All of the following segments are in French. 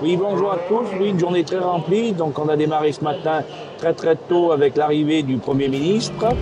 Oui, bonjour à tous. Oui, une journée très remplie. Donc, on a démarré ce matin très tôt avec l'arrivée du Premier ministre.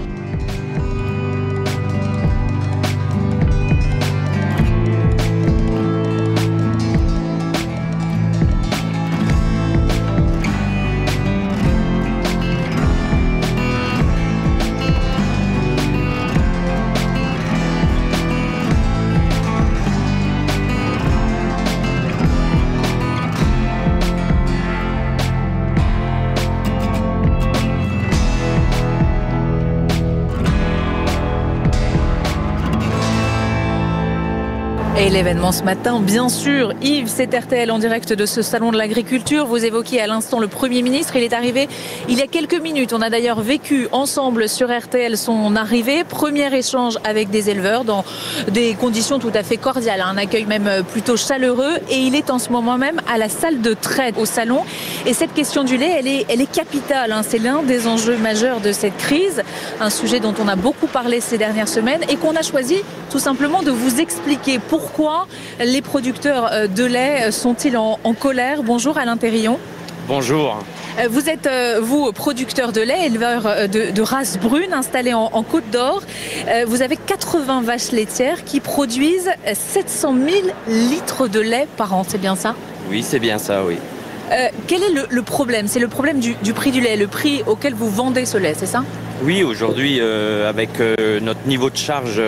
Et l'événement ce matin, bien sûr, Yves, c'est RTL en direct de ce salon de l'agriculture. Vous évoquiez à l'instant le Premier ministre. Il est arrivé il y a quelques minutes. On a d'ailleurs vécu ensemble sur RTL son arrivée. Premier échange avec des éleveurs dans des conditions tout à fait cordiales. Un accueil même plutôt chaleureux. Et il est en ce moment même à la salle de traite au salon. Et cette question du lait, elle est capitale. C'est l'un des enjeux majeurs de cette crise. Un sujet dont on a beaucoup parlé ces dernières semaines et qu'on a choisi tout simplement de vous expliquer pourquoi les producteurs de lait sont-ils en colère. Bonjour Alain Périllon. Bonjour. Vous êtes, vous, producteur de lait, éleveur de race brune, installé en Côte d'Or. Vous avez 80 vaches laitières qui produisent 700 000 litres de lait par an, c'est bien ça? Oui, c'est bien ça, oui. Quel est le problème? C'est le problème du prix du lait, le prix auquel vous vendez ce lait, c'est ça? Oui, aujourd'hui, avec notre niveau de charge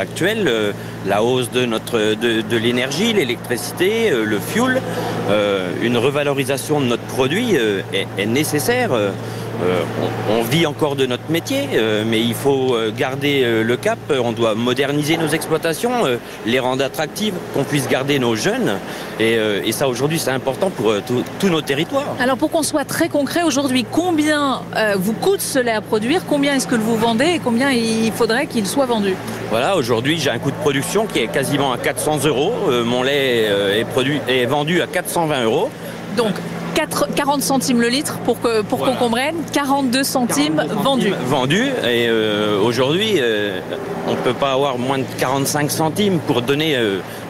actuel, la hausse de l'énergie, l'électricité, le fuel, une revalorisation de notre produit est nécessaire. On vit encore de notre métier, mais il faut garder le cap. On doit moderniser nos exploitations, les rendre attractives, qu'on puisse garder nos jeunes. Et ça, aujourd'hui, c'est important pour tous nos territoires. Alors, pour qu'on soit très concret, aujourd'hui, combien vous coûte ce lait à produire? Combien est-ce que vous vendez et combien il faudrait qu'il soit vendu? Voilà, aujourd'hui, j'ai un coût de production qui est quasiment à 400 euros. Mon lait est vendu à 420 euros. Donc, 40 centimes le litre pour qu'on comprenne, 42 centimes vendus. Vendus, et aujourd'hui, on ne peut pas avoir moins de 45 centimes pour donner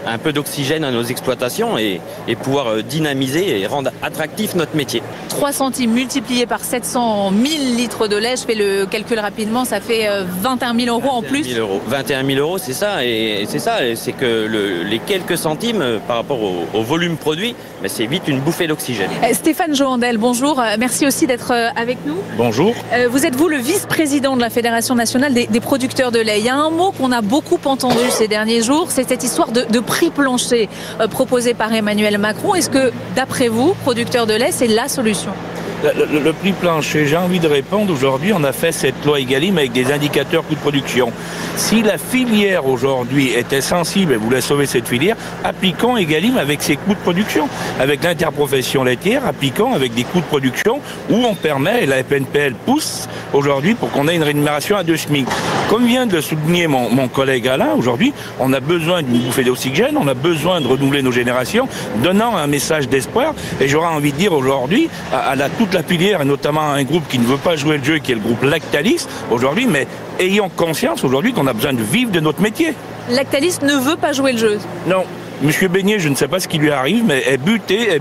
un peu d'oxygène à nos exploitations et pouvoir dynamiser et rendre attractif notre métier. 3 centimes multipliés par 700 000 litres de lait, je fais le calcul rapidement, ça fait 21 000 euros en plus. 21 000 euros, c'est ça, et c'est que les quelques centimes par rapport au volume produit, c'est vite une bouffée d'oxygène. Stéphane Joandel, bonjour, merci aussi d'être avec nous. Bonjour. Vous êtes vous le vice-président de la Fédération nationale des producteurs de lait. Il y a un mot qu'on a beaucoup entendu ces derniers jours, c'est cette histoire de prix plancher proposé par Emmanuel Macron. Est-ce que, d'après vous, producteurs de lait, c'est la solution? Le prix plancher, j'ai envie de répondre. Aujourd'hui, on a fait cette loi Egalim avec des indicateurs coûts de production. Si la filière aujourd'hui était sensible et voulait sauver cette filière, appliquons Egalim avec ses coûts de production. Avec l'interprofession laitière, appliquons avec des coûts de production où on permet, et la FNPL pousse aujourd'hui pour qu'on ait une rémunération à 2 SMIC. Comme vient de le souligner mon collègue Alain, aujourd'hui, on a besoin d'une bouffée d'oxygène, on a besoin de renouveler nos générations, donnant un message d'espoir. Et j'aurais envie de dire aujourd'hui à toute la filière, et notamment à un groupe qui ne veut pas jouer le jeu, qui est le groupe Lactalis, aujourd'hui, mais ayons conscience aujourd'hui qu'on a besoin de vivre de notre métier. Lactalis ne veut pas jouer le jeu? Non. Monsieur Beignet, je ne sais pas ce qui lui arrive, mais est buté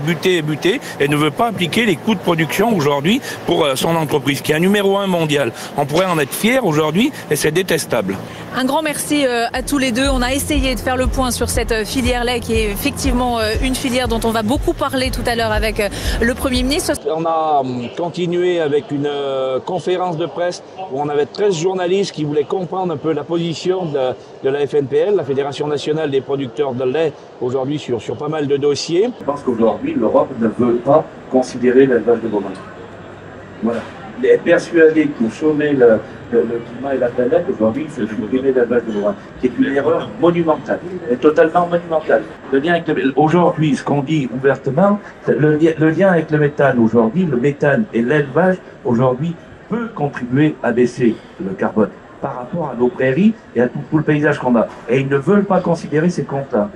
et ne veut pas appliquer les coûts de production aujourd'hui pour son entreprise, qui est un numéro 1 mondial. On pourrait en être fier aujourd'hui et c'est détestable. Un grand merci à tous les deux. On a essayé de faire le point sur cette filière lait qui est effectivement une filière dont on va beaucoup parler tout à l'heure avec le Premier ministre. On a continué avec une conférence de presse où on avait 13 journalistes qui voulaient comprendre un peu la position de la FNPL, la Fédération nationale des producteurs de lait, aujourd'hui sur pas mal de dossiers. Je pense qu'aujourd'hui, l'Europe ne veut pas considérer l'élevage de bovins. Voilà. Elle est persuadée que pour sauver le climat et la planète, aujourd'hui, il faut supprimer l'élevage de bovins, qui est une erreur monumentale, totalement monumentale. Aujourd'hui, ce qu'on dit ouvertement, le lien avec le méthane aujourd'hui, le méthane et l'élevage aujourd'hui peut contribuer à baisser le carbone par rapport à nos prairies et à tout le paysage qu'on a. Et ils ne veulent pas considérer ces comptes-là.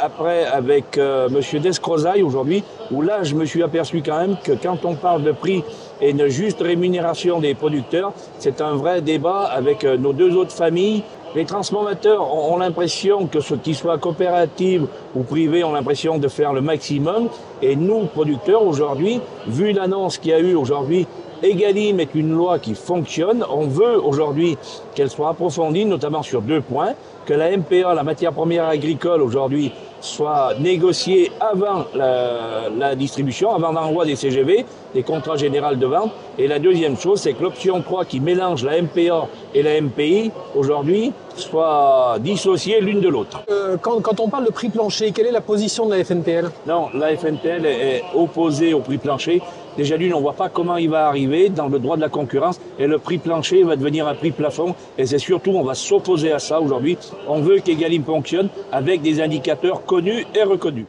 Après, avec M. Descrozaille aujourd'hui, où là, je me suis aperçu quand même que quand on parle de prix et une juste rémunération des producteurs, c'est un vrai débat avec nos deux autres familles Les transformateurs ont l'impression que ce qu'ils soient coopératifs ou privés ont l'impression de faire le maximum. Et nous, producteurs, aujourd'hui, vu l'annonce qu'il y a eu aujourd'hui, Egalim est une loi qui fonctionne. On veut aujourd'hui qu'elle soit approfondie, notamment sur 2 points. Que la MPA, la matière première agricole, aujourd'hui, soit négociée avant la distribution, avant l'envoi des CGV, des contrats généraux de vente. Et la deuxième chose, c'est que l'option 3 qui mélange la MPA et la MPI, aujourd'hui, soit dissociée l'une de l'autre. Quand on parle de prix plancher, quelle est la position de la FNPL? Non, la FNPL est opposée au prix plancher. Déjà d'une, on ne voit pas comment il va arriver dans le droit de la concurrence et le prix plancher va devenir un prix plafond et c'est surtout, on va s'opposer à ça aujourd'hui. On veut qu'Egalim fonctionne avec des indicateurs connus et reconnus.